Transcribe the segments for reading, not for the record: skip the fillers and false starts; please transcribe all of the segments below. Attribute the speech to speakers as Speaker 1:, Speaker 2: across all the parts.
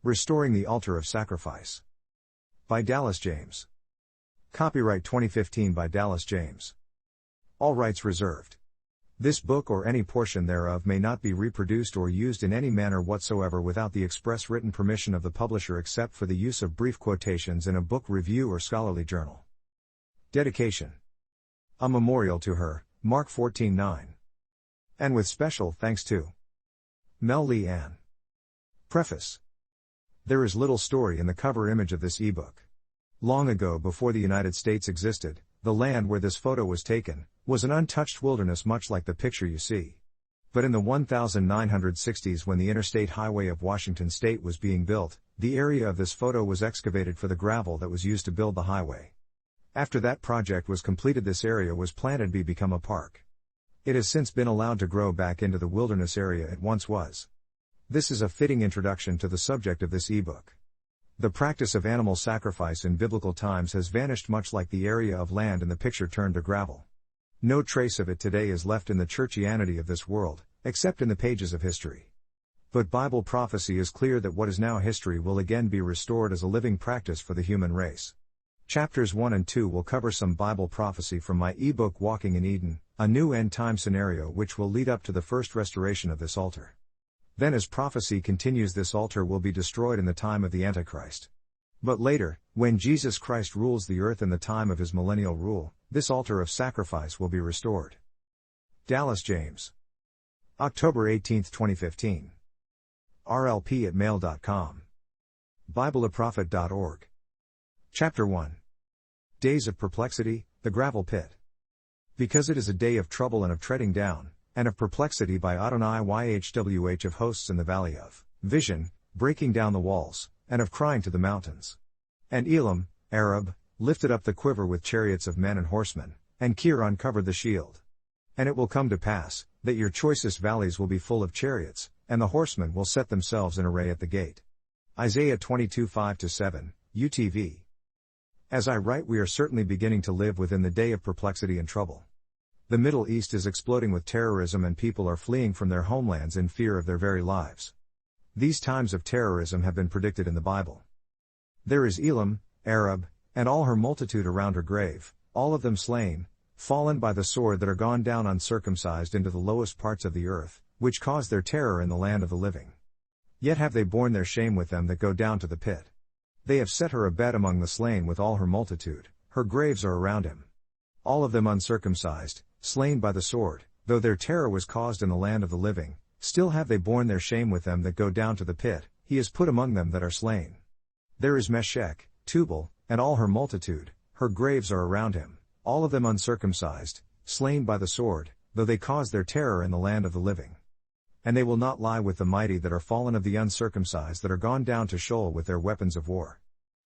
Speaker 1: Restoring the Altar of Sacrifice. By Dallas James. Copyright 2015 by Dallas James. All rights reserved. This book or any portion thereof may not be reproduced or used in any manner whatsoever without the express written permission of the publisher except for the use of brief quotations in a book review or scholarly journal. Dedication. A memorial to her, Mark 14:9. And with special thanks to Mel Lee Ann. Preface. There is little story in the cover image of this ebook. Long ago, before the United States existed, the land where this photo was taken was an untouched wilderness much like the picture you see. But in the 1960s, when the Interstate Highway of Washington State was being built, the area of this photo was excavated for the gravel that was used to build the highway. After that project was completed, this area was planted to become a park. It has since been allowed to grow back into the wilderness area it once was. This is a fitting introduction to the subject of this ebook. The practice of animal sacrifice in biblical times has vanished much like the area of land in the picture turned to gravel. No trace of it today is left in the churchianity of this world, except in the pages of history. But Bible prophecy is clear that what is now history will again be restored as a living practice for the human race. Chapters 1 and 2 will cover some Bible prophecy from my ebook Walking in Eden, a new end-time scenario which will lead up to the first restoration of this altar. Then as prophecy continues, this altar will be destroyed in the time of the Antichrist. But later, when Jesus Christ rules the earth in the time of his millennial rule, this altar of sacrifice will be restored. Dallas James. October 18, 2015. rlp@mail.com. BibleAProphet.org. Chapter 1. Days of Perplexity, the Gravel Pit. Because it is a day of trouble and of treading down, and of perplexity by Adonai YHWH of hosts in the valley of vision, breaking down the walls, and of crying to the mountains. And Elam, Arab, lifted up the quiver with chariots of men and horsemen, and Kir uncovered the shield. And it will come to pass, that your choicest valleys will be full of chariots, and the horsemen will set themselves in array at the gate. Isaiah 22:5-7, UTV. As I write, we are certainly beginning to live within the day of perplexity and trouble. The Middle East is exploding with terrorism and people are fleeing from their homelands in fear of their very lives. These times of terrorism have been predicted in the Bible. There is Elam, Arab, and all her multitude around her grave, all of them slain, fallen by the sword, that are gone down uncircumcised into the lowest parts of the earth, which caused their terror in the land of the living. Yet have they borne their shame with them that go down to the pit. They have set her a bed among the slain with all her multitude, her graves are around him. All of them uncircumcised, slain by the sword, though their terror was caused in the land of the living, still have they borne their shame with them that go down to the pit, he is put among them that are slain. There is Meshech, Tubal, and all her multitude, her graves are around him, all of them uncircumcised, slain by the sword, though they caused their terror in the land of the living. And they will not lie with the mighty that are fallen of the uncircumcised that are gone down to Sheol with their weapons of war.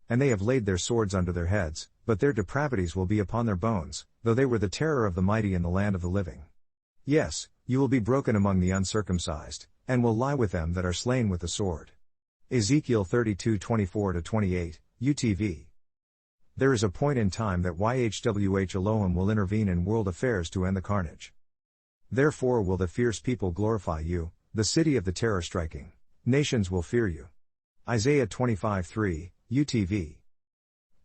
Speaker 1: And they have laid their swords under their heads, but their depravities will be upon their bones, though they were the terror of the mighty in the land of the living. Yes, you will be broken among the uncircumcised, and will lie with them that are slain with the sword. Ezekiel 32:24-28, UTV. There is a point in time that YHWH Elohim will intervene in world affairs to end the carnage. Therefore will the fierce people glorify you, the city of the terror striking. Nations will fear you. Isaiah 25:3, UTV.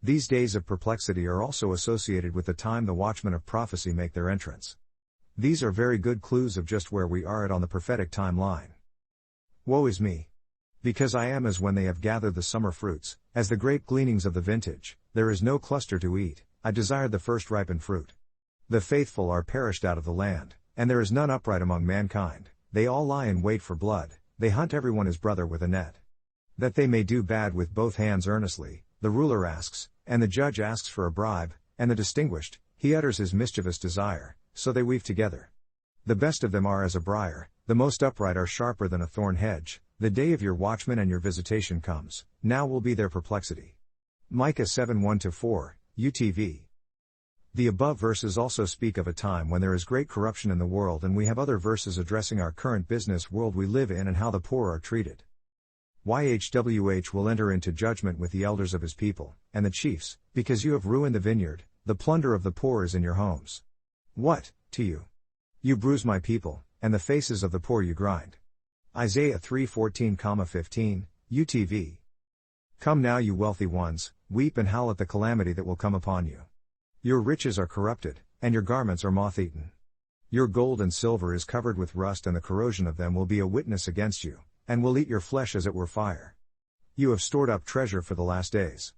Speaker 1: These days of perplexity are also associated with the time the watchmen of prophecy make their entrance. These are very good clues of just where we are at on the prophetic timeline. Woe is me! Because I am as when they have gathered the summer fruits, as the grape gleanings of the vintage, there is no cluster to eat, I desired the first ripened fruit. The faithful are perished out of the land, and there is none upright among mankind, they all lie in wait for blood, they hunt everyone his brother with a net. That they may do bad with both hands earnestly, the ruler asks, and the judge asks for a bribe, and the distinguished, he utters his mischievous desire, so they weave together. The best of them are as a briar, the most upright are sharper than a thorn hedge, the day of your watchmen and your visitation comes, now will be their perplexity. Micah 7:1-4, UTV. The above verses also speak of a time when there is great corruption in the world, and we have other verses addressing our current business world we live in and how the poor are treated. YHWH will enter into judgment with the elders of his people, and the chiefs, because you have ruined the vineyard, the plunder of the poor is in your homes. What, to you? You bruise my people, and the faces of the poor you grind. Isaiah 3:14-15, UTV. Come now, you wealthy ones, weep and howl at the calamity that will come upon you. Your riches are corrupted, and your garments are moth-eaten. Your gold and silver is covered with rust, and the corrosion of them will be a witness against you, and will eat your flesh as it were fire. You have stored up treasure for the last days.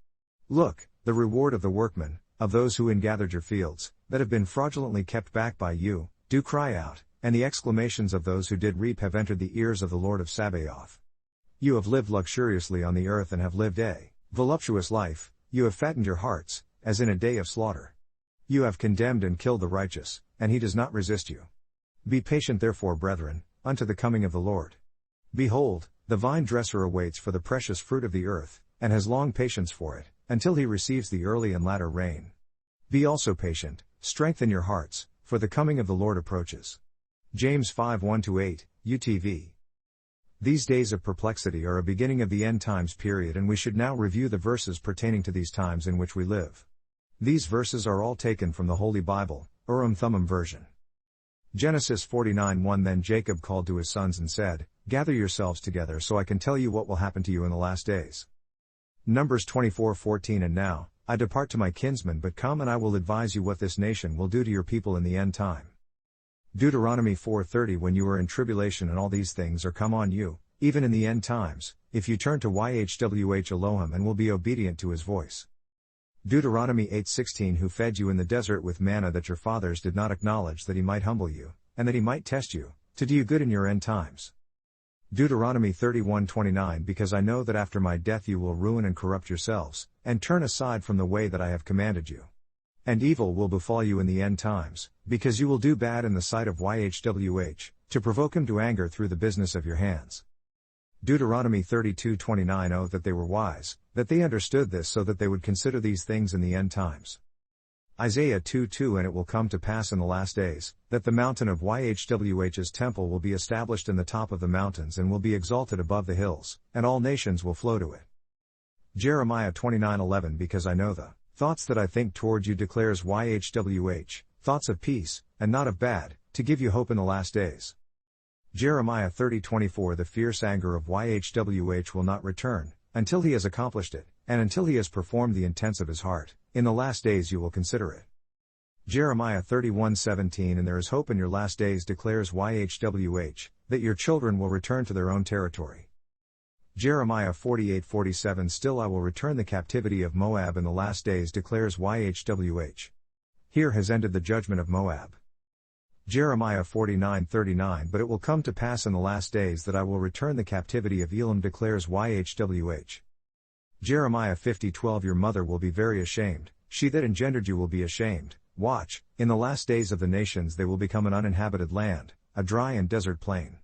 Speaker 1: Look, the reward of the workmen, of those who ingathered your fields, that have been fraudulently kept back by you, do cry out, and the exclamations of those who did reap have entered the ears of the Lord of Sabaoth. You have lived luxuriously on the earth and have lived a voluptuous life, you have fattened your hearts, as in a day of slaughter. You have condemned and killed the righteous, and he does not resist you. Be patient therefore, brethren, unto the coming of the Lord. Behold, the vine dresser awaits for the precious fruit of the earth, and has long patience for it, until he receives the early and latter rain. Be also patient, strengthen your hearts, for the coming of the Lord approaches. James 5:1-8, UTV. These days of perplexity are a beginning of the end times period, and we should now review the verses pertaining to these times in which we live. These verses are all taken from the Holy Bible, Urim Thummim version. Genesis 49:1 Then Jacob called to his sons and said, Gather yourselves together so I can tell you what will happen to you in the last days. Numbers 24:14 And now, I depart to my kinsmen, but come and I will advise you what this nation will do to your people in the end time. Deuteronomy 4:30 When you are in tribulation and all these things are come on you, even in the end times, if you turn to Yahweh Elohim and will be obedient to his voice. Deuteronomy 8:16 Who fed you in the desert with manna that your fathers did not acknowledge, that he might humble you, and that he might test you, to do you good in your end times. Deuteronomy 31:29 Because I know that after my death you will ruin and corrupt yourselves, and turn aside from the way that I have commanded you. And evil will befall you in the end times, because you will do bad in the sight of Yahweh, to provoke him to anger through the business of your hands. Deuteronomy 32:29 Oh, that they were wise, that they understood this, so that they would consider these things in the end times. Isaiah 2:2 And it will come to pass in the last days, that the mountain of Yahweh's temple will be established in the top of the mountains and will be exalted above the hills, and all nations will flow to it. Jeremiah 29:11 Because I know the thoughts that I think toward you, declares Yahweh, thoughts of peace, and not of bad, to give you hope in the last days. Jeremiah 30:24 The fierce anger of Yahweh will not return, until he has accomplished it, and until he has performed the intents of his heart. In the last days you will consider it. Jeremiah 31:17 And there is hope in your last days, declares Yahweh, that your children will return to their own territory. Jeremiah 48:47 Still I will return the captivity of Moab in the last days, declares Yahweh. Here has ended the judgment of Moab. Jeremiah 49:39 But it will come to pass in the last days that I will return the captivity of Elam, declares Yahweh. Jeremiah 50:12 Your mother will be very ashamed, she that engendered you will be ashamed. Watch, in the last days of the nations they will become an uninhabited land, a dry and desert plain.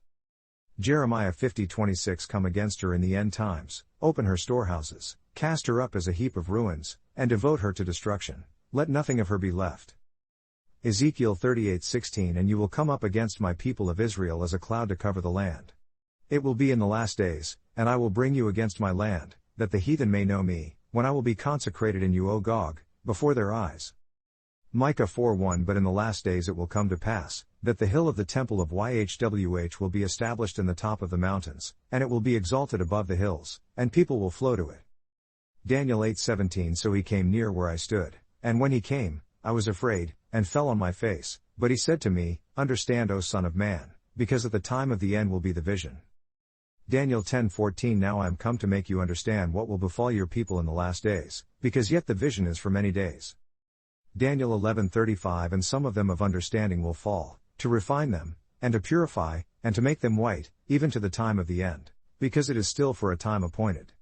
Speaker 1: Jeremiah 50:26 Come against her in the end times, open her storehouses, cast her up as a heap of ruins, and devote her to destruction, let nothing of her be left. Ezekiel 38:16 And you will come up against my people of Israel as a cloud to cover the land. It will be in the last days, and I will bring you against my land, that the heathen may know me, when I will be consecrated in you, O Gog, before their eyes. Micah 4:1 But in the last days it will come to pass, that the hill of the temple of Yahweh will be established in the top of the mountains, and it will be exalted above the hills, and people will flow to it. Daniel 8:17 So he came near where I stood, and when he came, I was afraid, and fell on my face, but he said to me, Understand, O son of man, because at the time of the end will be the vision. Daniel 10:14 Now I am come to make you understand what will befall your people in the last days, because yet the vision is for many days. Daniel 11:35 And some of them of understanding will fall, to refine them, and to purify, and to make them white, even to the time of the end, because it is still for a time appointed.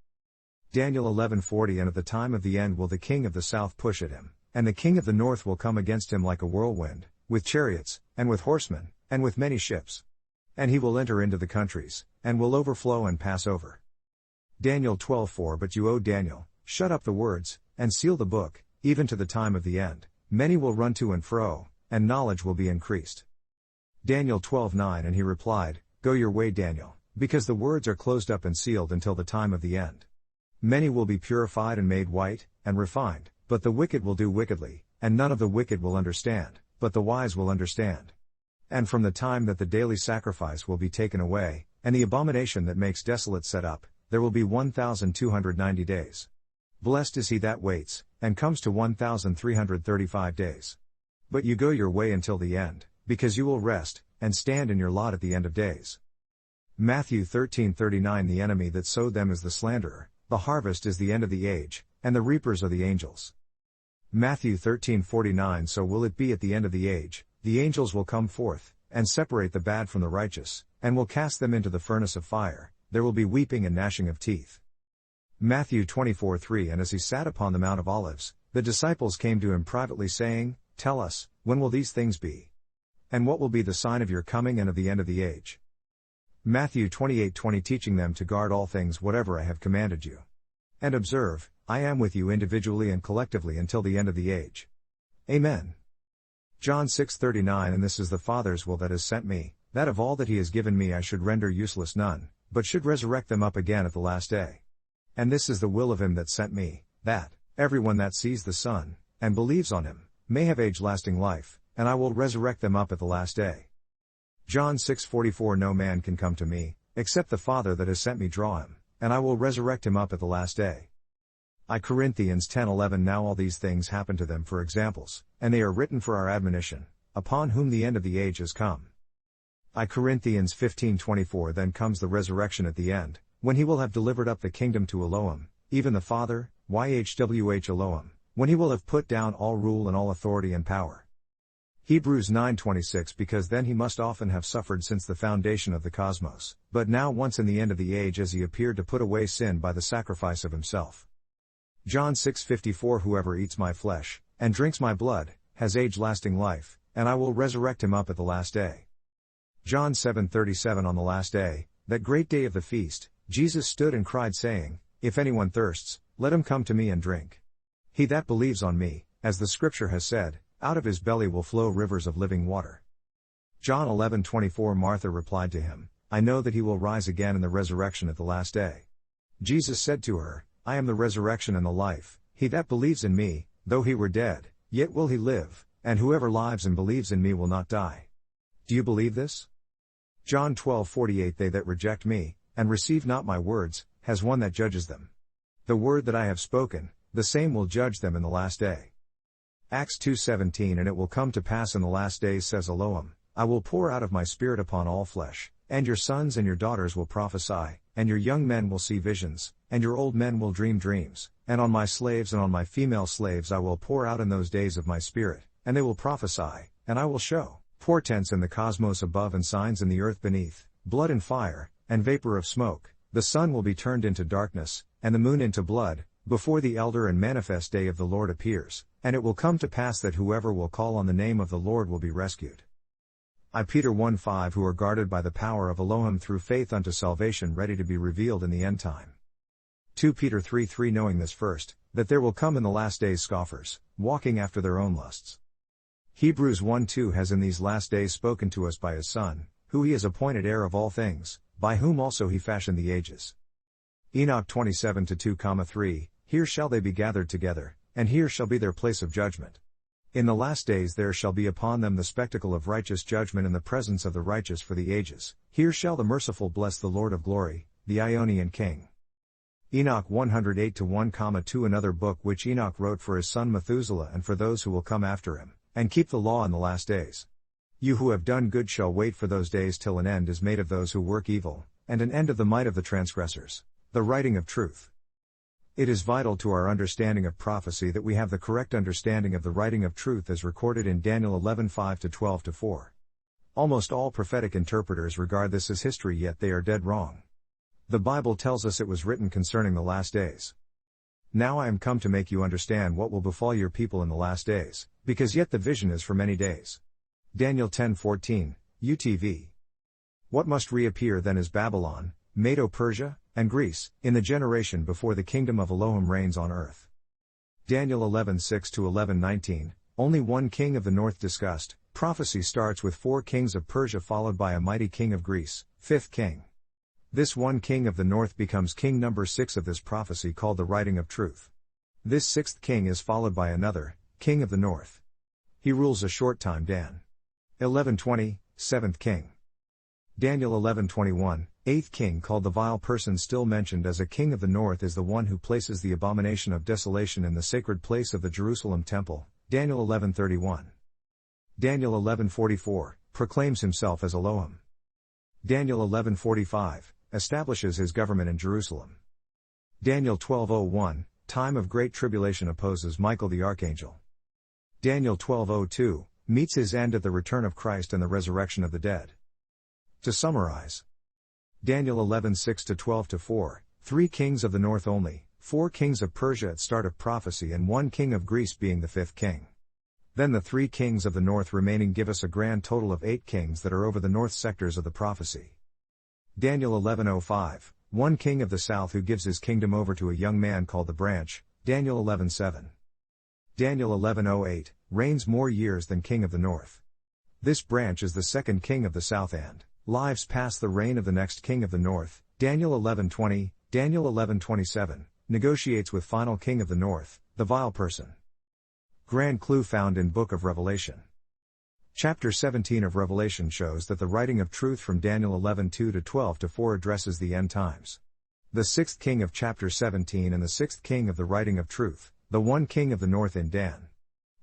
Speaker 1: Daniel 11:40 And at the time of the end will the king of the south push at him, and the king of the north will come against him like a whirlwind, with chariots, and with horsemen, and with many ships. And he will enter into the countries, and will overflow and pass over. Daniel 12:4 But you, O Daniel, shut up the words, and seal the book, even to the time of the end. Many will run to and fro, and knowledge will be increased. Daniel 12:9 And he replied, Go your way, Daniel, because the words are closed up and sealed until the time of the end. Many will be purified and made white, and refined, but the wicked will do wickedly, and none of the wicked will understand, but the wise will understand. And from the time that the daily sacrifice will be taken away, and the abomination that makes desolate set up, there will be 1,290 days. Blessed is he that waits, and comes to 1,335 days. But you go your way until the end, because you will rest, and stand in your lot at the end of days. Matthew 13:39 The enemy that sowed them is the slanderer, the harvest is the end of the age, and the reapers are the angels. Matthew 13:49 So will it be at the end of the age, the angels will come forth, and separate the bad from the righteous, and will cast them into the furnace of fire, there will be weeping and gnashing of teeth. Matthew 24:3 And as he sat upon the Mount of Olives, the disciples came to him privately saying, Tell us, when will these things be? And what will be the sign of your coming and of the end of the age? Matthew 28:20 Teaching them to guard all things whatever I have commanded you. And observe, I am with you individually and collectively until the end of the age. Amen. John 6:39 And this is the Father's will that has sent me, that of all that he has given me I should render useless none, but should resurrect them up again at the last day. And this is the will of him that sent me, that everyone that sees the Son, and believes on him, may have age-lasting life, and I will resurrect them up at the last day. John 6:44 No man can come to me, except the Father that has sent me draw him, and I will resurrect him up at the last day. I Corinthians 10:11 Now all these things happen to them for examples, and they are written for our admonition, upon whom the end of the age has come. I Corinthians 15:24 Then comes the resurrection at the end, when he will have delivered up the kingdom to Elohim, even the Father, YHWH Elohim, when he will have put down all rule and all authority and power. Hebrews 9:26 Because then he must often have suffered since the foundation of the cosmos, but now once in the end of the age as he appeared to put away sin by the sacrifice of himself. John 6:54 Whoever eats my flesh, and drinks my blood, has age-lasting life, and I will resurrect him up at the last day. John 7:37 On the last day, that great day of the feast, Jesus stood and cried saying, If anyone thirsts, let him come to me and drink. He that believes on me, as the scripture has said, out of his belly will flow rivers of living water. John 11:24 Martha replied to him, I know that he will rise again in the resurrection at the last day. Jesus said to her, I am the resurrection and the life, he that believes in me, though he were dead, yet will he live, and whoever lives and believes in me will not die. Do you believe this? John 12:48 They that reject me, and receive not my words, has one that judges them. The word that I have spoken, the same will judge them in the last day. Acts 2:17 And it will come to pass in the last days says Elohim, I will pour out of my spirit upon all flesh, and your sons and your daughters will prophesy, and your young men will see visions, and your old men will dream dreams, and on my slaves and on my female slaves I will pour out in those days of my spirit, and they will prophesy, and I will show portents in the cosmos above and signs in the earth beneath, blood and fire, and vapor of smoke. The sun will be turned into darkness, and the moon into blood, before the elder and manifest day of the Lord appears, and it will come to pass that whoever will call on the name of the Lord will be rescued. I Peter 1:5 Who are guarded by the power of Elohim through faith unto salvation ready to be revealed in the end time. 2 Peter 3:3 Knowing this first, that there will come in the last days scoffers, walking after their own lusts. Hebrews 1:2 Has in these last days spoken to us by his Son, who he has appointed heir of all things, by whom also he fashioned the ages. Enoch 27:2-3 Here shall they be gathered together, and here shall be their place of judgment. In the last days there shall be upon them the spectacle of righteous judgment in the presence of the righteous for the ages. Here shall the merciful bless the Lord of glory, the Ionian king. Enoch 108:1-2 Another book which Enoch wrote for his son Methuselah and for those who will come after him, and keep the law in the last days. You who have done good shall wait for those days till an end is made of those who work evil, and an end of the might of the transgressors. The writing of truth. It is vital to our understanding of prophecy that we have the correct understanding of the writing of truth as recorded in Daniel 11:5-12-4. Almost all prophetic interpreters regard this as history, yet they are dead wrong. The Bible tells us it was written concerning the last days. Now I am come to make you understand what will befall your people in the last days, because yet the vision is for many days. Daniel 10:14, UTV. What must reappear then is Babylon, Medo-Persia, and Greece, in the generation before the kingdom of Elohim reigns on earth. Daniel 11:6-11-19, only one king of the north discussed. Prophecy starts with 4 kings of Persia followed by a mighty king of Greece, 5th king. This one king of the north becomes king number 6 of this prophecy called the writing of truth. This 6th king is followed by another, king of the north. He rules a short time Dan. 11:20, 7th king. Daniel 11:21, Eighth king called the vile person still mentioned as a king of the north is the one who places the abomination of desolation in the sacred place of the Jerusalem temple, Daniel 11:31. Daniel 11:44, proclaims himself as Elohim. Daniel 11:45, establishes his government in Jerusalem. Daniel 12:01, time of great tribulation opposes Michael the archangel. Daniel 12:02, meets his end at the return of Christ and the resurrection of the dead. To summarize, Daniel 11:6-12-4, 3 kings of the north only, 4 kings of Persia at start of prophecy and 1 king of Greece being the 5th king. Then the 3 kings of the north remaining give us a grand total of 8 kings that are over the north sectors of the prophecy. Daniel 11:05, 1 king of the south who gives his kingdom over to a young man called the branch, Daniel 11:7. Daniel 11:08, reigns more years than king of the north. This branch is the 2nd king of the south and lives past the reign of the next king of the north, Daniel 11:20, Daniel 11:27, negotiates with final king of the north, the vile person. Grand clue found in Book of Revelation. Chapter 17 of Revelation shows that the writing of truth from Daniel 11:2-12-4 addresses the end times. The 6th king of chapter 17 and the 6th king of the writing of truth, the 1 king of the north in Dan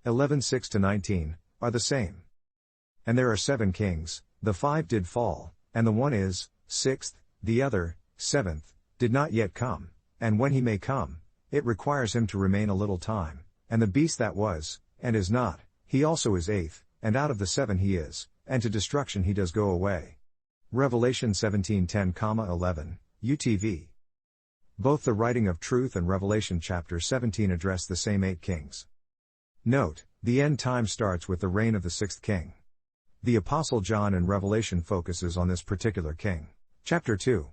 Speaker 1: 11:6-19, are the same. And there are 7 kings, the 5 did fall, and the one is 6th, the other, 7th, did not yet come, and when he may come, it requires him to remain a little time, and the beast that was, and is not, he also is 8th, and out of the 7 he is, and to destruction he does go away. Revelation 17:10-11, UTV. Both the writing of truth and Revelation chapter 17 address the same 8 kings. Note, the end time starts with the reign of the 6th king. The Apostle John in Revelation focuses on this particular king. Chapter 2.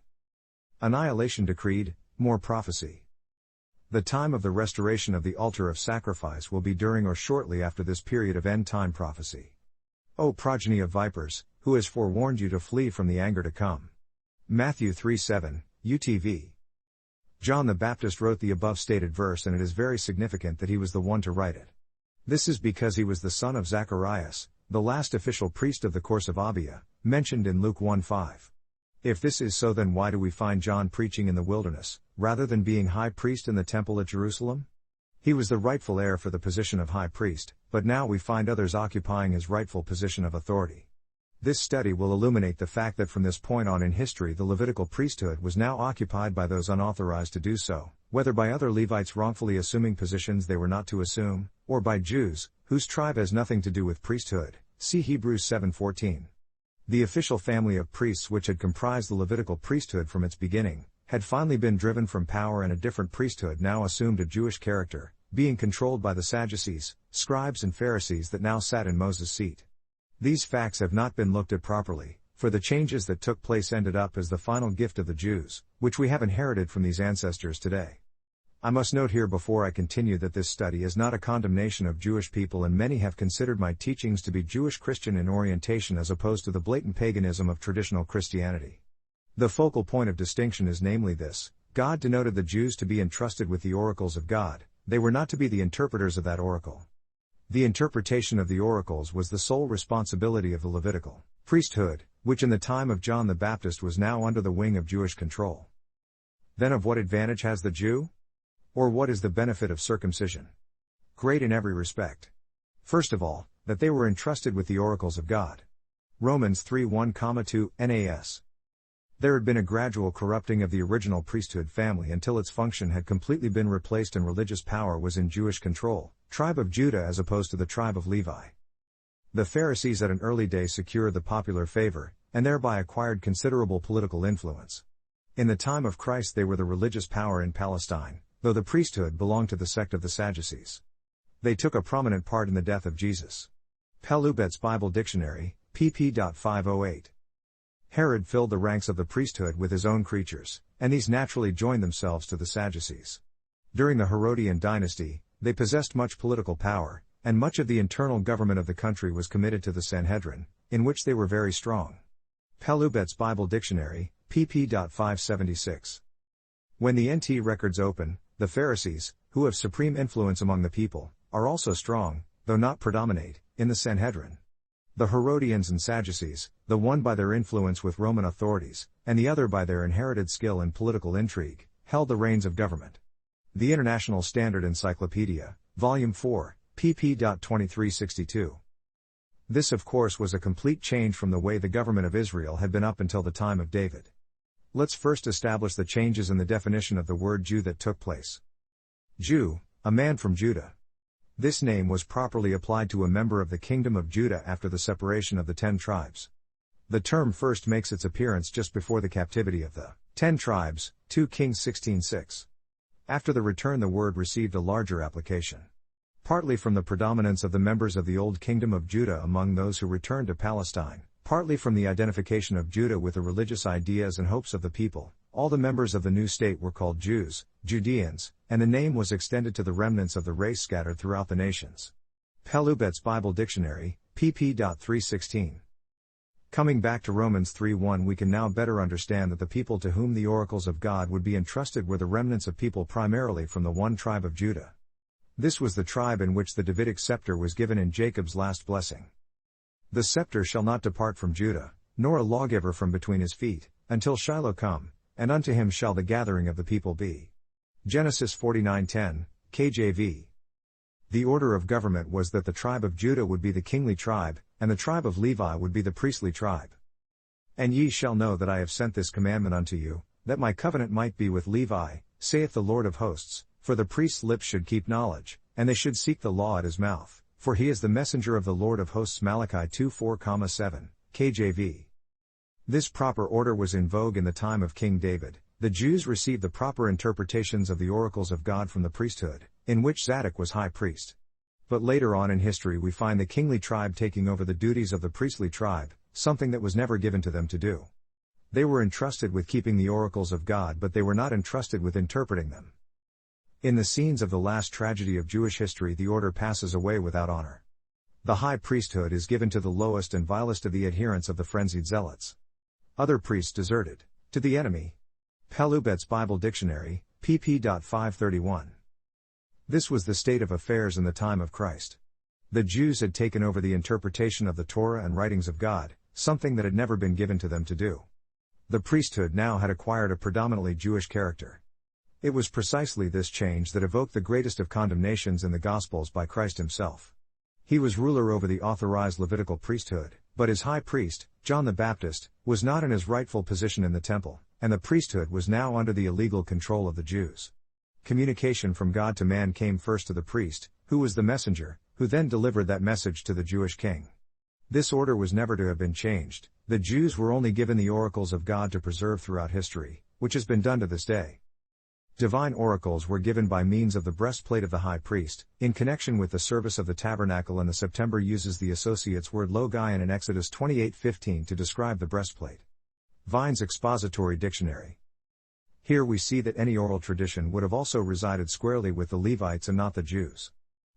Speaker 1: Annihilation decreed, more prophecy. The time of the restoration of the altar of sacrifice will be during or shortly after this period of end-time prophecy. O progeny of vipers, who has forewarned you to flee from the anger to come? Matthew 3:7, UTV. John the Baptist wrote the above stated verse, and it is very significant that he was the one to write it. This is because he was the son of Zacharias, the last official priest of the course of Abia, mentioned in Luke 1:5. If this is so, then why do we find John preaching in the wilderness, rather than being high priest in the temple at Jerusalem? He was the rightful heir for the position of high priest, but now we find others occupying his rightful position of authority. This study will illuminate the fact that from this point on in history the Levitical priesthood was now occupied by those unauthorized to do so, whether by other Levites wrongfully assuming positions they were not to assume, or by Jews, whose tribe has nothing to do with priesthood, see Hebrews 7:14. The official family of priests which had comprised the Levitical priesthood from its beginning, had finally been driven from power, and a different priesthood now assumed a Jewish character, being controlled by the Sadducees, scribes and Pharisees that now sat in Moses' seat. These facts have not been looked at properly, for the changes that took place ended up as the final gift of the Jews, which we have inherited from these ancestors today. I must note here before I continue that this study is not a condemnation of Jewish people, and many have considered my teachings to be Jewish Christian in orientation as opposed to the blatant paganism of traditional Christianity. The focal point of distinction is namely this: God denoted the Jews to be entrusted with the oracles of God, they were not to be the interpreters of that oracle. The interpretation of the oracles was the sole responsibility of the Levitical priesthood, which in the time of John the Baptist was now under the wing of Jewish control. Then of what advantage has the Jew? Or what is the benefit of circumcision? Great in every respect. First of all, that they were entrusted with the oracles of God. Romans 3:1-2 NAS. There had been a gradual corrupting of the original priesthood family until its function had completely been replaced and religious power was in Jewish control, tribe of Judah as opposed to the tribe of Levi. The Pharisees at an early day secured the popular favor, and thereby acquired considerable political influence. In the time of Christ they were the religious power in Palestine, though the priesthood belonged to the sect of the Sadducees. They took a prominent part in the death of Jesus. Pelubet's Bible Dictionary, pp.508. Herod filled the ranks of the priesthood with his own creatures, and these naturally joined themselves to the Sadducees. During the Herodian dynasty, they possessed much political power, and much of the internal government of the country was committed to the Sanhedrin, in which they were very strong. Pelubet's Bible Dictionary, pp.576. When the NT records open, the Pharisees, who have supreme influence among the people, are also strong, though not predominate, in the Sanhedrin. The Herodians and Sadducees, the one by their influence with Roman authorities, and the other by their inherited skill in political intrigue, held the reins of government. The International Standard Encyclopedia, Volume 4, pp. 2362. This of course was a complete change from the way the government of Israel had been up until the time of David. Let's first establish the changes in the definition of the word Jew that took place. Jew, a man from Judah. This name was properly applied to a member of the kingdom of Judah after the separation of the 10 tribes. The term first makes its appearance just before the captivity of the 10 tribes, 2 Kings 16:6. After the return the word received a larger application. Partly from the predominance of the members of the Old Kingdom of Judah among those who returned to Palestine, partly from the identification of Judah with the religious ideas and hopes of the people, all the members of the new state were called Jews, Judeans, and the name was extended to the remnants of the race scattered throughout the nations. Pelubet's Bible Dictionary, pp. 316. Coming back to Romans 3:1, we can now better understand that the people to whom the oracles of God would be entrusted were the remnants of people primarily from the one tribe of Judah. This was the tribe in which the Davidic scepter was given in Jacob's last blessing. The scepter shall not depart from Judah, nor a lawgiver from between his feet, until Shiloh come, and unto him shall the gathering of the people be. Genesis 49:10, KJV. The order of government was that the tribe of Judah would be the kingly tribe, and the tribe of Levi would be the priestly tribe. And ye shall know that I have sent this commandment unto you, that my covenant might be with Levi, saith the Lord of hosts, for the priest's lips should keep knowledge, and they should seek the law at his mouth, for he is the messenger of the Lord of hosts. Malachi 2:4-7, KJV. This proper order was in vogue in the time of King David. The Jews received the proper interpretations of the oracles of God from the priesthood, in which Zadok was high priest. But later on in history we find the kingly tribe taking over the duties of the priestly tribe, something that was never given to them to do. They were entrusted with keeping the oracles of God, but they were not entrusted with interpreting them. In the scenes of the last tragedy of Jewish history, the order passes away without honor. The high priesthood is given to the lowest and vilest of the adherents of the frenzied zealots. Other priests deserted to the enemy. Pelubet's Bible Dictionary, pp. 531. This was the state of affairs in the time of Christ. The Jews had taken over the interpretation of the Torah and writings of God, something that had never been given to them to do. The priesthood now had acquired a predominantly Jewish character. It was precisely this change that evoked the greatest of condemnations in the Gospels by Christ himself. He was ruler over the authorized Levitical priesthood, but his high priest, John the Baptist, was not in his rightful position in the temple, and the priesthood was now under the illegal control of the Jews. Communication from God to man came first to the priest, who was the messenger, who then delivered that message to the Jewish king. This order was never to have been changed. The Jews were only given the oracles of God to preserve throughout history, which has been done to this day. Divine oracles were given by means of the breastplate of the high priest, in connection with the service of the tabernacle, and the September uses the associates word logion in Exodus 28:15 to describe the breastplate. Vine's Expository Dictionary. Here we see that any oral tradition would have also resided squarely with the Levites and not the Jews.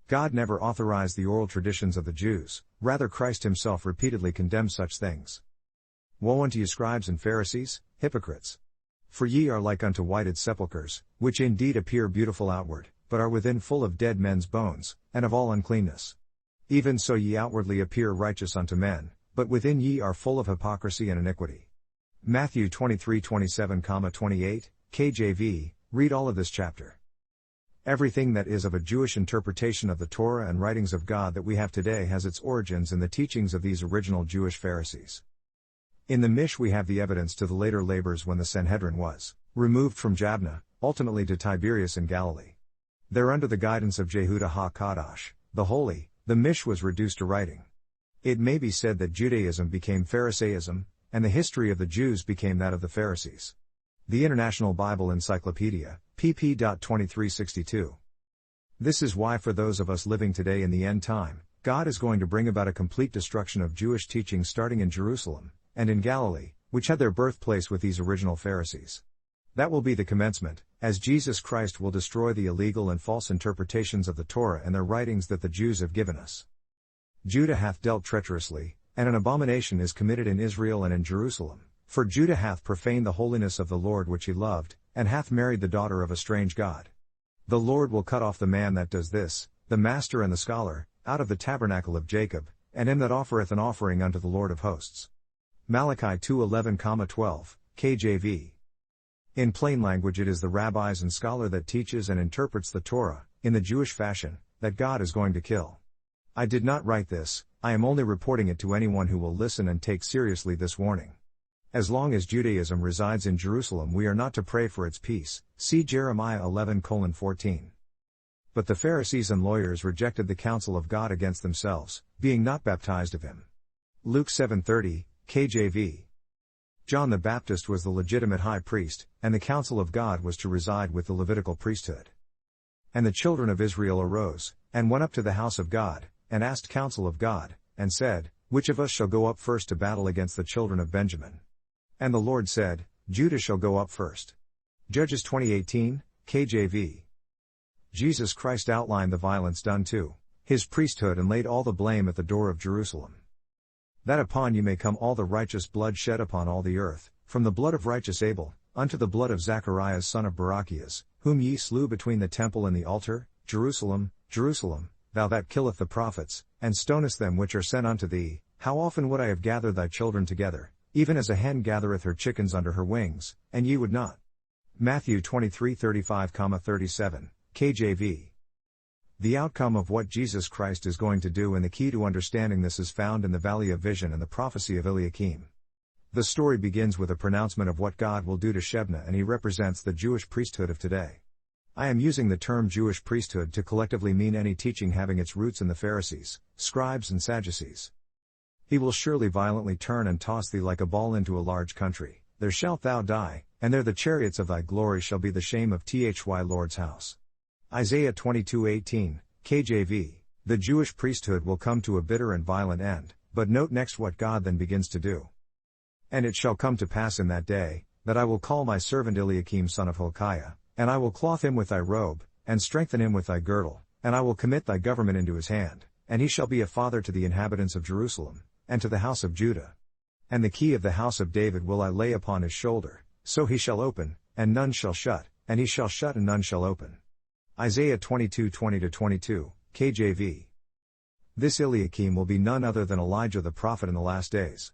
Speaker 1: God never authorized the oral traditions of the Jews, rather Christ himself repeatedly condemned such things. Woe unto you, scribes and Pharisees, hypocrites! For ye are like unto whited sepulchres, which indeed appear beautiful outward, but are within full of dead men's bones, and of all uncleanness. Even so ye outwardly appear righteous unto men, but within ye are full of hypocrisy and iniquity. Matthew 23:27-28, KJV. Read all of this chapter. Everything that is of a Jewish interpretation of the Torah and writings of God that we have today has its origins in the teachings of these original Jewish Pharisees. In the Mish we have the evidence to the later labors when the Sanhedrin was removed from Jabneh, ultimately to Tiberias in Galilee. There, under the guidance of Jehudah ha-Kadash, the Holy, the Mish was reduced to writing. It may be said that Judaism became Pharisaism, and the history of the Jews became that of the Pharisees. The International Bible Encyclopedia, pp. 2362. This is why for those of us living today in the end time, God is going to bring about a complete destruction of Jewish teaching starting in Jerusalem, and in Galilee, which had their birthplace with these original Pharisees. That will be the commencement, as Jesus Christ will destroy the illegal and false interpretations of the Torah and their writings that the Jews have given us. Judah hath dealt treacherously, and an abomination is committed in Israel and in Jerusalem, for Judah hath profaned the holiness of the Lord which he loved, and hath married the daughter of a strange god. The Lord will cut off the man that does this, the master and the scholar, out of the tabernacle of Jacob, and him that offereth an offering unto the Lord of hosts. Malachi 2:11-12, KJV. In plain language, it is the rabbis and scholar that teaches and interprets the Torah, in the Jewish fashion, that God is going to kill. I did not write this, I am only reporting it to anyone who will listen and take seriously this warning. As long as Judaism resides in Jerusalem, we are not to pray for its peace, see Jeremiah 11:14. But the Pharisees and lawyers rejected the counsel of God against themselves, being not baptized of him. Luke 7:30, KJV. John the Baptist was the legitimate high priest, and the counsel of God was to reside with the Levitical priesthood. And the children of Israel arose, and went up to the house of God, and asked counsel of God, and said, Which of us shall go up first to battle against the children of Benjamin? And the Lord said, Judah shall go up first. Judges 20:18, KJV. Jesus Christ outlined the violence done to his priesthood and laid all the blame at the door of Jerusalem. That upon you may come all the righteous blood shed upon all the earth, from the blood of righteous Abel, unto the blood of Zacharias son of Barachias, whom ye slew between the temple and the altar, Jerusalem, Jerusalem, thou that killeth the prophets, and stonest them which are sent unto thee, how often would I have gathered thy children together, even as a hen gathereth her chickens under her wings, and ye would not. Matthew 23:35-37, KJV. The outcome of what Jesus Christ is going to do and the key to understanding this is found in the Valley of Vision and the prophecy of Eliakim. The story begins with a pronouncement of what God will do to Shebna, and he represents the Jewish priesthood of today. I am using the term Jewish priesthood to collectively mean any teaching having its roots in the Pharisees, scribes and Sadducees. He will surely violently turn and toss thee like a ball into a large country, there shalt thou die, and there the chariots of thy glory shall be the shame of thy Lord's house. Isaiah 22:18, KJV. The Jewish priesthood will come to a bitter and violent end, but note next what God then begins to do. And it shall come to pass in that day, that I will call my servant Eliakim son of Hilkiah, and I will clothe him with thy robe, and strengthen him with thy girdle, and I will commit thy government into his hand, and he shall be a father to the inhabitants of Jerusalem, and to the house of Judah. And the key of the house of David will I lay upon his shoulder, so he shall open, and none shall shut, and he shall shut and none shall open. Isaiah 22:20-22, KJV. This Eliakim will be none other than Elijah the prophet in the last days.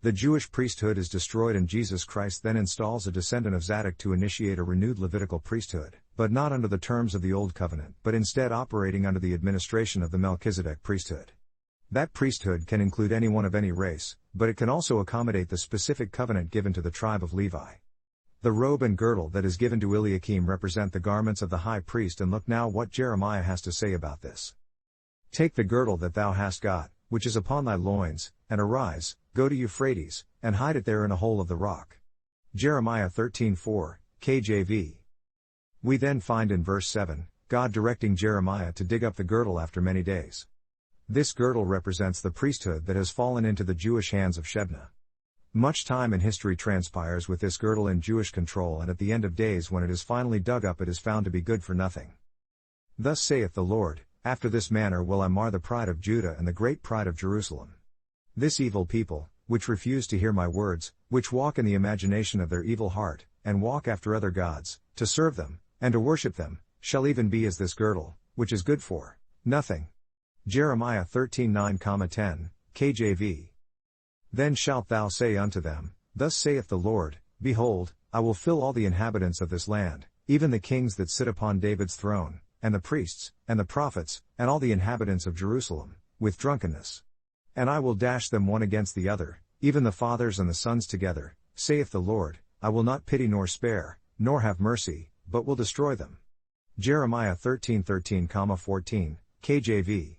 Speaker 1: The Jewish priesthood is destroyed and Jesus Christ then installs a descendant of Zadok to initiate a renewed Levitical priesthood, but not under the terms of the Old Covenant but instead operating under the administration of the Melchizedek priesthood. That priesthood can include anyone of any race, but it can also accommodate the specific covenant given to the tribe of Levi. The robe and girdle that is given to Eliakim represent the garments of the high priest, and look now what Jeremiah has to say about this. Take the girdle that thou hast got, which is upon thy loins, and arise, go to Euphrates, and hide it there in a hole of the rock. Jeremiah 13:4, KJV. We then find in verse 7, God directing Jeremiah to dig up the girdle after many days. This girdle represents the priesthood that has fallen into the Jewish hands of Shebna. Much time in history transpires with this girdle in Jewish control, and at the end of days when it is finally dug up it is found to be good for nothing. Thus saith the Lord, after this manner will I mar the pride of Judah and the great pride of Jerusalem. This evil people, which refuse to hear my words, which walk in the imagination of their evil heart, and walk after other gods, to serve them, and to worship them, shall even be as this girdle, which is good for nothing. Jeremiah 13:9-10, KJV. Then shalt thou say unto them, Thus saith the Lord, Behold, I will fill all the inhabitants of this land, even the kings that sit upon David's throne, and the priests, and the prophets, and all the inhabitants of Jerusalem, with drunkenness. And I will dash them one against the other, even the fathers and the sons together, saith the Lord, I will not pity nor spare, nor have mercy, but will destroy them. Jeremiah 13:13-14, KJV.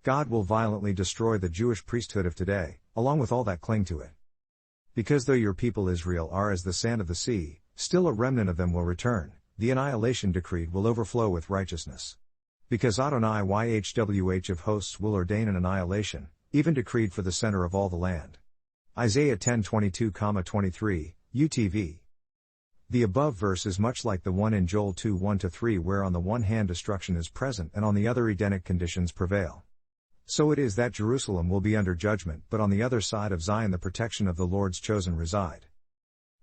Speaker 1: God will violently destroy the Jewish priesthood of today, along with all that cling to it. Because though your people Israel are as the sand of the sea, still a remnant of them will return, the annihilation decreed will overflow with righteousness. Because Adonai Yhwh of hosts will ordain an annihilation, even decreed for the center of all the land. Isaiah 10:22-23, UTV. The above verse is much like the one in Joel 2:1-3 where on the one hand destruction is present and on the other Edenic conditions prevail. So it is that Jerusalem will be under judgment, but on the other side of Zion the protection of the Lord's chosen reside.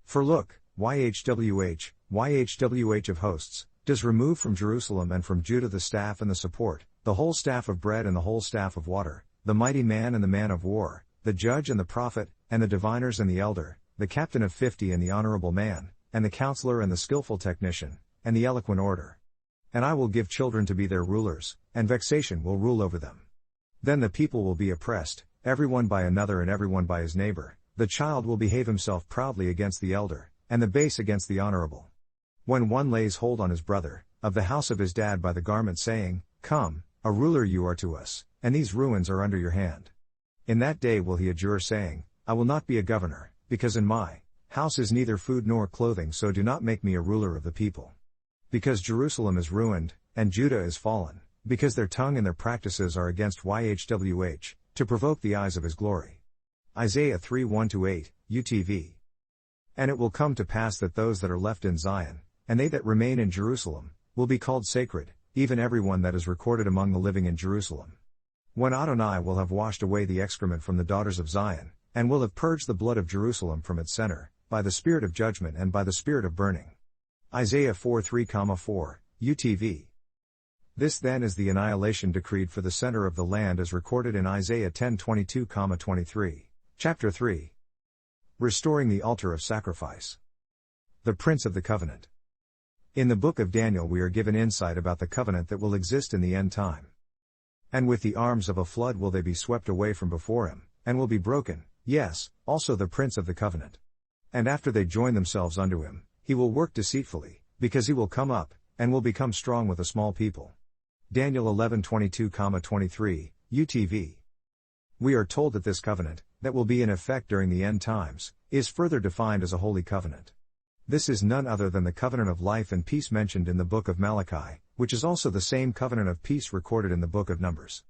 Speaker 1: For look, Yhwh of hosts, does remove from Jerusalem and from Judah the staff and the support, the whole staff of bread and the whole staff of water, the mighty man and the man of war, the judge and the prophet, and the diviners and the elder, the captain of 50 and the honorable man, and the counselor and the skillful technician, and the eloquent orator. And I will give children to be their rulers, and vexation will rule over them. Then the people will be oppressed, everyone by another and everyone by his neighbor. The child will behave himself proudly against the elder, and the base against the honorable. When one lays hold on his brother, of the house of his dad by the garment saying, Come, a ruler you are to us, and these ruins are under your hand. In that day will he adjure saying, I will not be a governor, because in my house is neither food nor clothing, so do not make me a ruler of the people. Because Jerusalem is ruined, and Judah is fallen, because their tongue and their practices are against YHWH, to provoke the eyes of his glory. Isaiah 3:1-8, UTV. And it will come to pass that those that are left in Zion, and they that remain in Jerusalem, will be called sacred, even everyone that is recorded among the living in Jerusalem. When Adonai will have washed away the excrement from the daughters of Zion, and will have purged the blood of Jerusalem from its center, by the spirit of judgment and by the spirit of burning. Isaiah 4:3-4, UTV. This then is the annihilation decreed for the center of the land as recorded in Isaiah 10:22-23. Chapter 3. Restoring the altar of sacrifice. The Prince of the Covenant. In the book of Daniel we are given insight about the covenant that will exist in the end time. And with the arms of a flood will they be swept away from before him, and will be broken, yes, also the Prince of the Covenant. And after they join themselves unto him, he will work deceitfully, because he will come up, and will become strong with a small people. Daniel 11:22-23, UTV. We are told that this covenant, that will be in effect during the end times, is further defined as a holy covenant. This is none other than the covenant of life and peace mentioned in the book of Malachi, which is also the same covenant of peace recorded in the book of Numbers.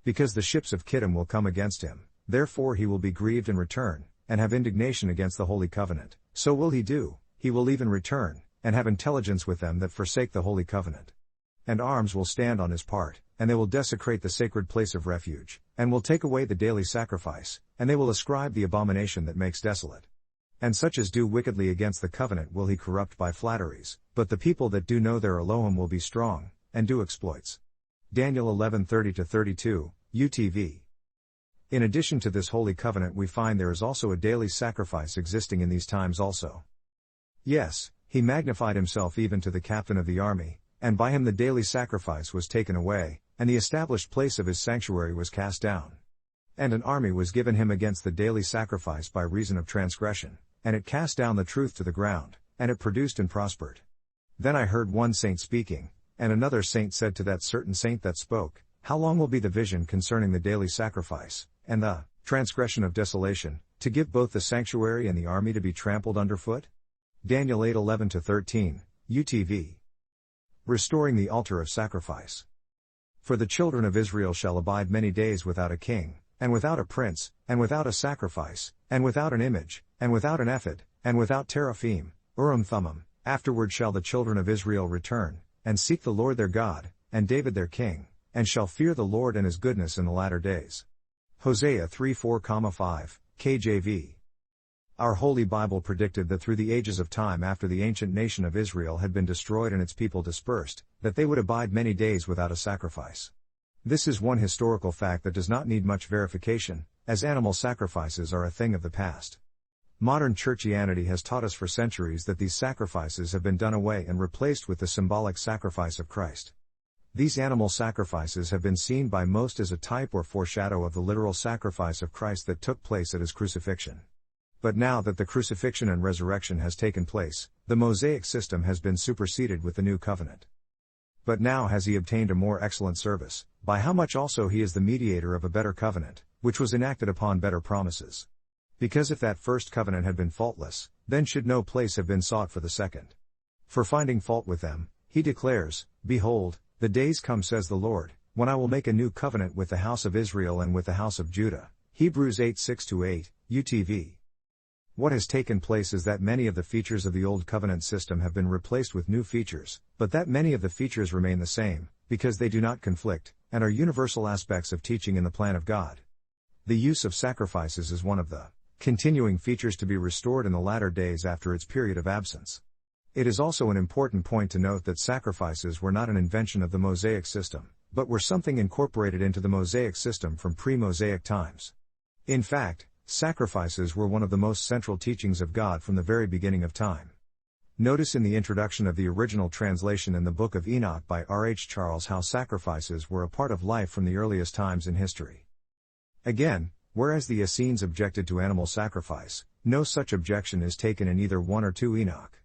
Speaker 1: Because the ships of Kittim will come against him, therefore he will be grieved and return, and have indignation against the holy covenant, so will he do, he will even return, and have intelligence with them that forsake the holy covenant. And arms will stand on his part, and they will desecrate the sacred place of refuge, and will take away the daily sacrifice, and they will ascribe the abomination that makes desolate. And such as do wickedly against the covenant will he corrupt by flatteries, but the people that do know their Elohim will be strong, and do exploits. Daniel 11:30-32, UTV. In addition to this holy covenant we find there is also a daily sacrifice existing in these times also. Yes, he magnified himself even to the captain of the army, and by him the daily sacrifice was taken away, and the established place of his sanctuary was cast down. And an army was given him against the daily sacrifice by reason of transgression, and it cast down the truth to the ground, and it produced and prospered. Then I heard one saint speaking, and another saint said to that certain saint that spoke, How long will be the vision concerning the daily sacrifice, and the transgression of desolation, to give both the sanctuary and the army to be trampled underfoot? Daniel 8:11-13, UTV. Restoring the altar of sacrifice. For the children of Israel shall abide many days without a king, and without a prince, and without a sacrifice, and without an image, and without an ephod, and without teraphim, Urim Thummim. Afterward shall the children of Israel return, and seek the Lord their God, and David their king, and shall fear the Lord and his goodness in the latter days. Hosea 3:4-5, KJV. Our Holy Bible predicted that through the ages of time after the ancient nation of Israel had been destroyed and its people dispersed, that they would abide many days without a sacrifice. This is one historical fact that does not need much verification, as animal sacrifices are a thing of the past. Modern churchianity has taught us for centuries that these sacrifices have been done away and replaced with the symbolic sacrifice of Christ. These animal sacrifices have been seen by most as a type or foreshadow of the literal sacrifice of Christ that took place at his crucifixion. But now that the crucifixion and resurrection has taken place, the Mosaic system has been superseded with the new covenant. But now has he obtained a more excellent service, by how much also he is the mediator of a better covenant, which was enacted upon better promises. Because if that first covenant had been faultless, then should no place have been sought for the second. For finding fault with them, he declares, Behold, the days come says the Lord, when I will make a new covenant with the house of Israel and with the house of Judah. Hebrews 8:6-8, UTV. What has taken place is that many of the features of the old covenant system have been replaced with new features, but that many of the features remain the same, because they do not conflict, and are universal aspects of teaching in the plan of God. The use of sacrifices is one of the continuing features to be restored in the latter days after its period of absence. It is also an important point to note that sacrifices were not an invention of the Mosaic system, but were something incorporated into the Mosaic system from pre-Mosaic times. In fact, sacrifices were one of the most central teachings of God from the very beginning of time. Notice in the introduction of the original translation in the Book of Enoch by R. H. Charles how sacrifices were a part of life from the earliest times in history. Again, whereas the Essenes objected to animal sacrifice, no such objection is taken in either 1 or 2 Enoch.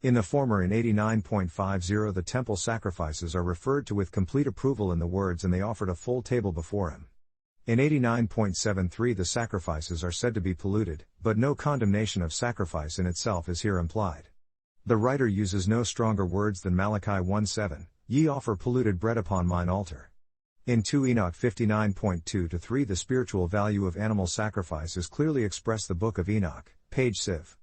Speaker 1: In the former in 89.50 the temple sacrifices are referred to with complete approval in the words and they offered a full table before him. In 89.73 the sacrifices are said to be polluted, but no condemnation of sacrifice in itself is here implied. The writer uses no stronger words than Malachi 1:7, "Ye offer polluted bread upon mine altar." In 2 Enoch 59.2-3 the spiritual value of animal sacrifice is clearly expressed the Book of Enoch, page Civ.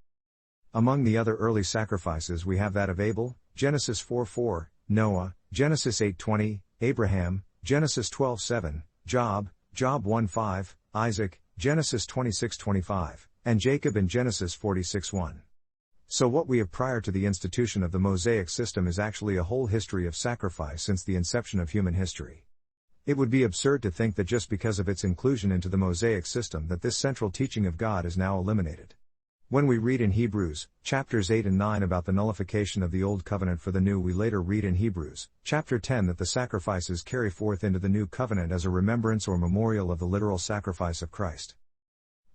Speaker 1: Among the other early sacrifices we have that of Abel, Genesis 4:4, Noah, Genesis 8:20, Abraham, Genesis 12:7, Job 1:5, Isaac, Genesis 26:25, and Jacob in Genesis 46:1. So what we have prior to the institution of the Mosaic system is actually a whole history of sacrifice since the inception of human history. It would be absurd to think that just because of its inclusion into the Mosaic system that this central teaching of God is now eliminated. When we read in Hebrews, chapters 8 and 9 about the nullification of the Old Covenant for the New, we later read in Hebrews, chapter 10 that the sacrifices carry forth into the New Covenant as a remembrance or memorial of the literal sacrifice of Christ.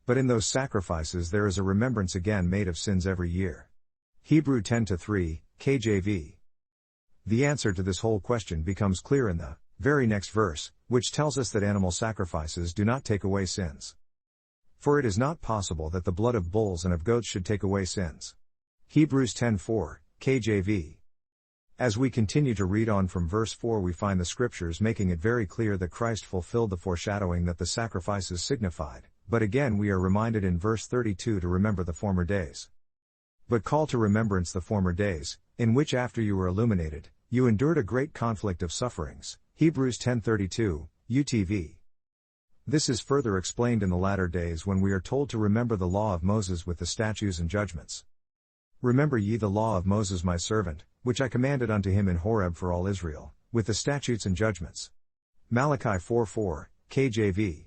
Speaker 1: But in those sacrifices there is a remembrance again made of sins every year. Hebrew 10:3, KJV. The answer to this whole question becomes clear in the very next verse, which tells us that animal sacrifices do not take away sins. For it is not possible that the blood of bulls and of goats should take away sins. Hebrews 10:4, KJV. As we continue to read on from verse 4 we find the scriptures making it very clear that Christ fulfilled the foreshadowing that the sacrifices signified, but again we are reminded in verse 32 to remember the former days. But call to remembrance the former days, in which after you were illuminated, you endured a great conflict of sufferings. Hebrews 10:32, UTV. This is further explained in the latter days when we are told to remember the law of Moses with the statutes and judgments. Remember ye the law of Moses my servant, which I commanded unto him in Horeb for all Israel, with the statutes and judgments. Malachi 4:4, KJV.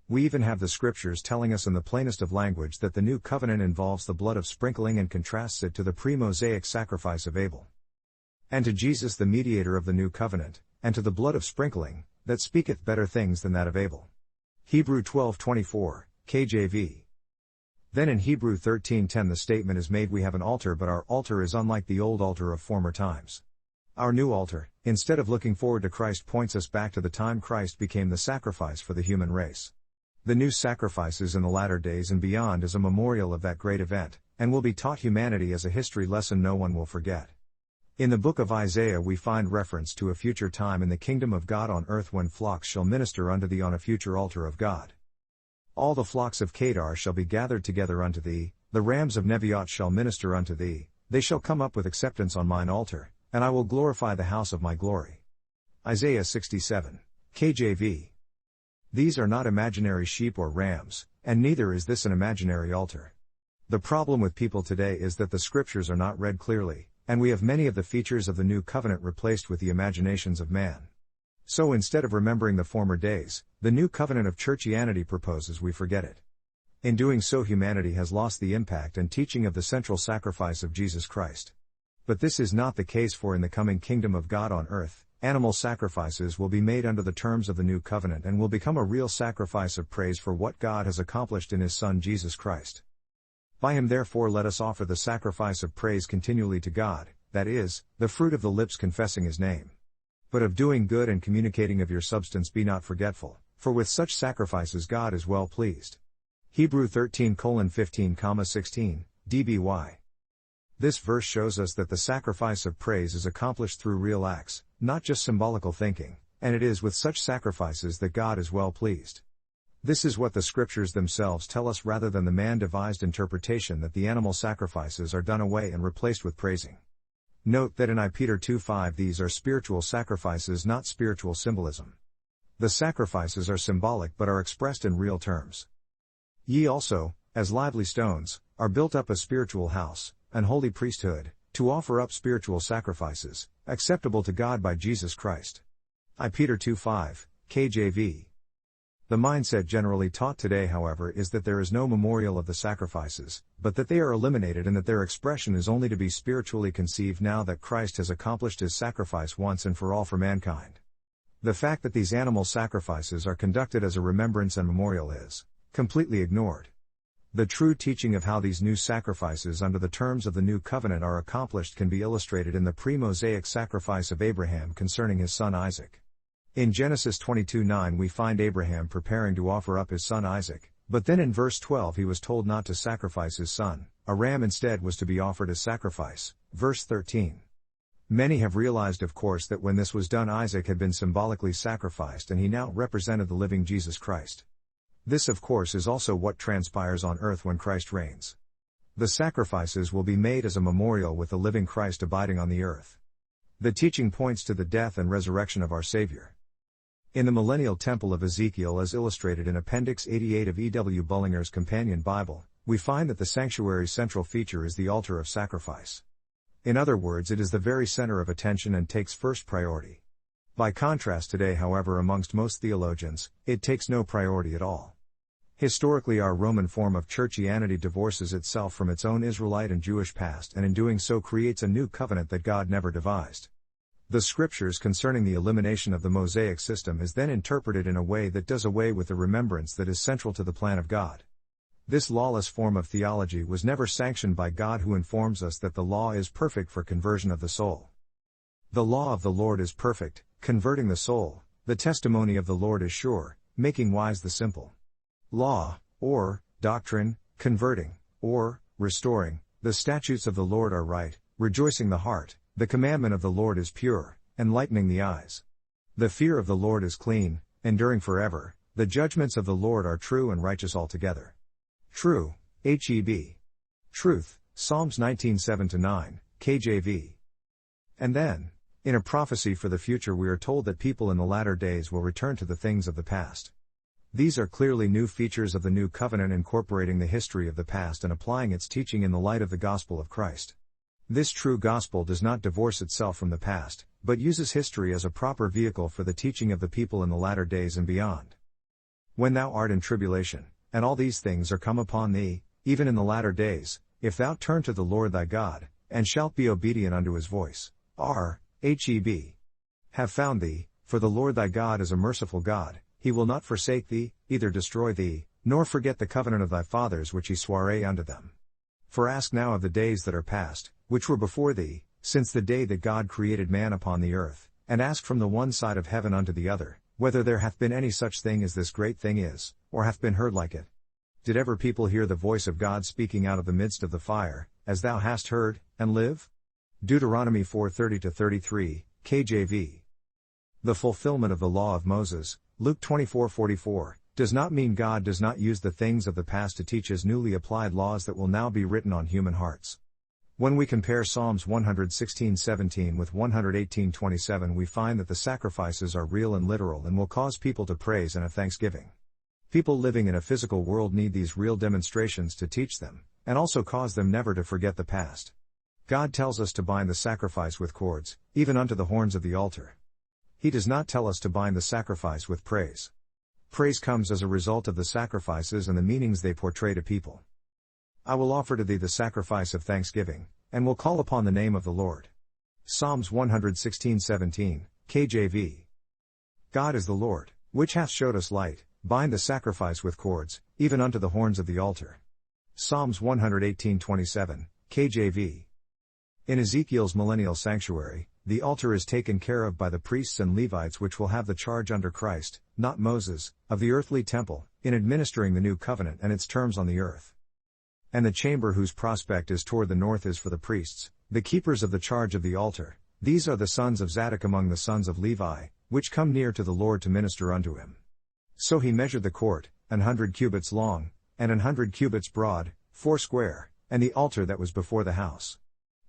Speaker 1: We even have the scriptures telling us in the plainest of language that the new covenant involves the blood of sprinkling and contrasts it to the pre-Mosaic sacrifice of Abel. And to Jesus the mediator of the new covenant, and to the blood of sprinkling, that speaketh better things than that of Abel. Hebrew 12:24, KJV. Then in Hebrew 13:10 the statement is made we have an altar but our altar is unlike the old altar of former times. Our new altar, instead of looking forward to Christ points us back to the time Christ became the sacrifice for the human race. The new sacrifices in the latter days and beyond is a memorial of that great event, and will be taught humanity as a history lesson no one will forget. In the book of Isaiah we find reference to a future time in the kingdom of God on earth when flocks shall minister unto thee on a future altar of God. All the flocks of Kedar shall be gathered together unto thee, the rams of Nebaioth shall minister unto thee, they shall come up with acceptance on mine altar, and I will glorify the house of my glory. Isaiah 67, KJV. These are not imaginary sheep or rams, and neither is this an imaginary altar. The problem with people today is that the scriptures are not read clearly, and we have many of the features of the new covenant replaced with the imaginations of man. So instead of remembering the former days, the new covenant of churchianity proposes we forget it. In doing so humanity has lost the impact and teaching of the central sacrifice of Jesus Christ. But this is not the case, for in the coming kingdom of God on earth, animal sacrifices will be made under the terms of the new covenant and will become a real sacrifice of praise for what God has accomplished in his Son Jesus Christ. By him therefore let us offer the sacrifice of praise continually to God, that is, the fruit of the lips confessing his name. But of doing good and communicating of your substance be not forgetful, for with such sacrifices God is well pleased. Hebrew 13:15-16, DBY. This verse shows us that the sacrifice of praise is accomplished through real acts, not just symbolical thinking, and it is with such sacrifices that God is well pleased. This is what the scriptures themselves tell us rather than the man-devised interpretation that the animal sacrifices are done away and replaced with praising. Note that in I Peter 2:5 these are spiritual sacrifices, not spiritual symbolism. The sacrifices are symbolic but are expressed in real terms. Ye also, as lively stones, are built up a spiritual house, an holy priesthood, to offer up spiritual sacrifices, acceptable to God by Jesus Christ. I Peter 2:5, KJV. The mindset generally taught today, however, is that there is no memorial of the sacrifices, but that they are eliminated and that their expression is only to be spiritually conceived now that Christ has accomplished his sacrifice once and for all for mankind. The fact that these animal sacrifices are conducted as a remembrance and memorial is completely ignored. The true teaching of how these new sacrifices under the terms of the new covenant are accomplished can be illustrated in the pre-Mosaic sacrifice of Abraham concerning his son Isaac. In Genesis 22:9 we find Abraham preparing to offer up his son Isaac, but then in verse 12 he was told not to sacrifice his son, a ram instead was to be offered as sacrifice, verse 13. Many have realized of course that when this was done Isaac had been symbolically sacrificed and he now represented the living Jesus Christ. This of course is also what transpires on earth when Christ reigns. The sacrifices will be made as a memorial with the living Christ abiding on the earth. The teaching points to the death and resurrection of our Savior. In the Millennial Temple of Ezekiel as illustrated in Appendix 88 of E. W. Bullinger's Companion Bible, we find that the sanctuary's central feature is the altar of sacrifice. In other words, it is the very center of attention and takes first priority. By contrast today, however, amongst most theologians, it takes no priority at all. Historically, our Roman form of churchianity divorces itself from its own Israelite and Jewish past and in doing so creates a new covenant that God never devised. The scriptures concerning the elimination of the Mosaic system is then interpreted in a way that does away with the remembrance that is central to the plan of God. This lawless form of theology was never sanctioned by God, who informs us that the law is perfect for conversion of the soul. The law of the Lord is perfect, converting the soul, the testimony of the Lord is sure, making wise the simple. Law, or doctrine, converting, or restoring, the statutes of the Lord are right, rejoicing the heart. The commandment of the Lord is pure, enlightening the eyes. The fear of the Lord is clean, enduring forever, the judgments of the Lord are true and righteous altogether. True, Heb. Truth, Psalms 19:7-9, KJV. And then, in a prophecy for the future we are told that people in the latter days will return to the things of the past. These are clearly new features of the new covenant incorporating the history of the past and applying its teaching in the light of the gospel of Christ. This true gospel does not divorce itself from the past, but uses history as a proper vehicle for the teaching of the people in the latter days and beyond. When thou art in tribulation, and all these things are come upon thee, even in the latter days, if thou turn to the Lord thy God, and shalt be obedient unto his voice, Heb. Have found thee, for the Lord thy God is a merciful God, he will not forsake thee, either destroy thee, nor forget the covenant of thy fathers which he sware unto them. For ask now of the days that are past, which were before thee, since the day that God created man upon the earth, and ask from the one side of heaven unto the other, whether there hath been any such thing as this great thing is, or hath been heard like it. Did ever people hear the voice of God speaking out of the midst of the fire, as thou hast heard, and live? Deuteronomy 4:30-33, KJV. The fulfillment of the law of Moses, Luke 24:44, does not mean God does not use the things of the past to teach his newly applied laws that will now be written on human hearts. When we compare Psalms 116:17 with 118:27 we find that the sacrifices are real and literal and will cause people to praise and have thanksgiving. People living in a physical world need these real demonstrations to teach them, and also cause them never to forget the past. God tells us to bind the sacrifice with cords, even unto the horns of the altar. He does not tell us to bind the sacrifice with praise. Praise comes as a result of the sacrifices and the meanings they portray to people. I will offer to thee the sacrifice of thanksgiving, and will call upon the name of the Lord. Psalms 116:17, KJV. God is the Lord, which hath showed us light, bind the sacrifice with cords, even unto the horns of the altar. Psalms 118:27, KJV. In Ezekiel's millennial sanctuary, the altar is taken care of by the priests and Levites, which will have the charge under Christ, not Moses, of the earthly temple, in administering the new covenant and its terms on the earth. And the chamber whose prospect is toward the north is for the priests, the keepers of the charge of the altar. These are the sons of Zadok among the sons of Levi, which come near to the Lord to minister unto him. So he measured the court, 100 cubits long, and 100 cubits broad, 4 square, and the altar that was before the house.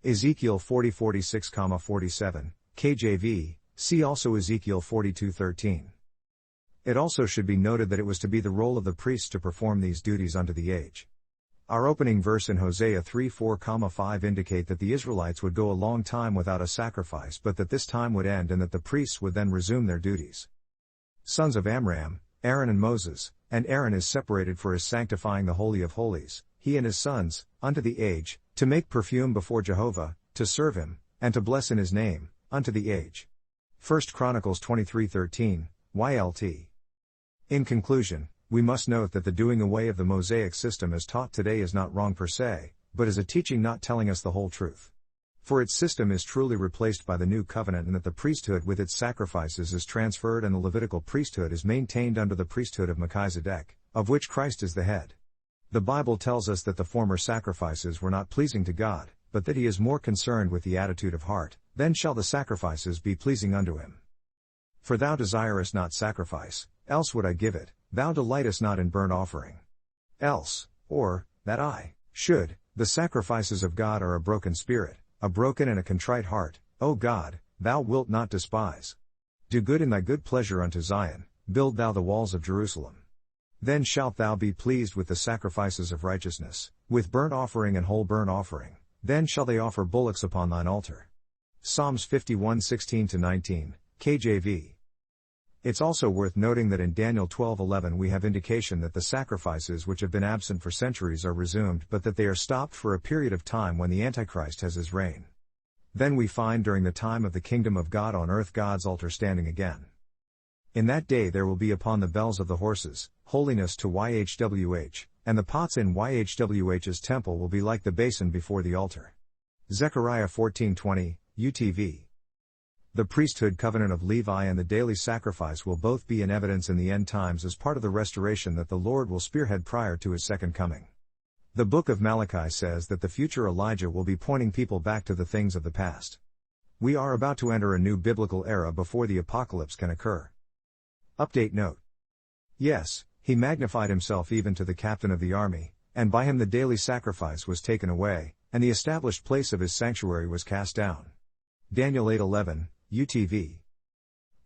Speaker 1: Ezekiel 40:46-47, KJV, see also Ezekiel 42:13. It also should be noted that it was to be the role of the priests to perform these duties unto the age. Our opening verse in Hosea 3:4-5 indicate that the Israelites would go a long time without a sacrifice, but that this time would end and that the priests would then resume their duties. Sons of Amram, Aaron and Moses, and Aaron is separated for his sanctifying the Holy of Holies, he and his sons, unto the age, to make perfume before Jehovah, to serve him, and to bless in his name, unto the age. 1 Chronicles 23:13, YLT. In conclusion, we must note that the doing away of the Mosaic system as taught today is not wrong per se, but is a teaching not telling us the whole truth. For its system is truly replaced by the new covenant, and that the priesthood with its sacrifices is transferred and the Levitical priesthood is maintained under the priesthood of Melchizedek, of which Christ is the head. The Bible tells us that the former sacrifices were not pleasing to God, but that he is more concerned with the attitude of heart, then shall the sacrifices be pleasing unto him. For thou desirest not sacrifice, else would I give it, thou delightest not in burnt offering. Else, or, that I should, the sacrifices of God are a broken spirit, a broken and a contrite heart, O God, thou wilt not despise. Do good in thy good pleasure unto Zion, build thou the walls of Jerusalem. Then shalt thou be pleased with the sacrifices of righteousness, with burnt offering and whole burnt offering, then shall they offer bullocks upon thine altar. Psalms 51:16-19, KJV. It's also worth noting that in Daniel 12:11 we have indication that the sacrifices which have been absent for centuries are resumed, but that they are stopped for a period of time when the Antichrist has his reign. Then we find during the time of the kingdom of God on earth God's altar standing again. In that day there will be upon the bells of the horses, holiness to YHWH, and the pots in YHWH's temple will be like the basin before the altar. Zechariah 14:20, UTV. The priesthood covenant of Levi and the daily sacrifice will both be in evidence in the end times as part of the restoration that the Lord will spearhead prior to his second coming. The book of Malachi says that the future Elijah will be pointing people back to the things of the past. We are about to enter a new biblical era before the apocalypse can occur. Update note. Yes, he magnified himself even to the captain of the army, and by him the daily sacrifice was taken away, and the established place of his sanctuary was cast down. Daniel 8:11, UTV.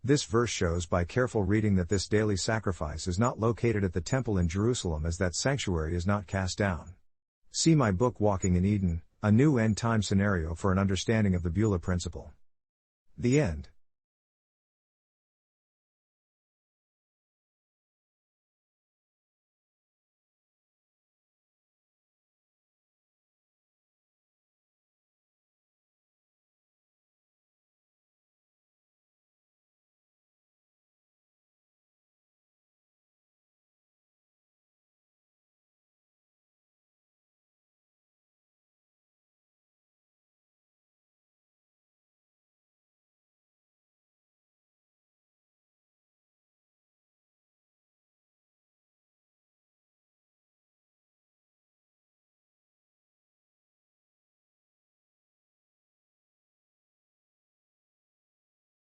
Speaker 1: This verse shows by careful reading that this daily sacrifice is not located at the temple in Jerusalem, as that sanctuary is not cast down. See my book Walking in Eden, a new end-time scenario for an understanding of the Beulah principle. The end.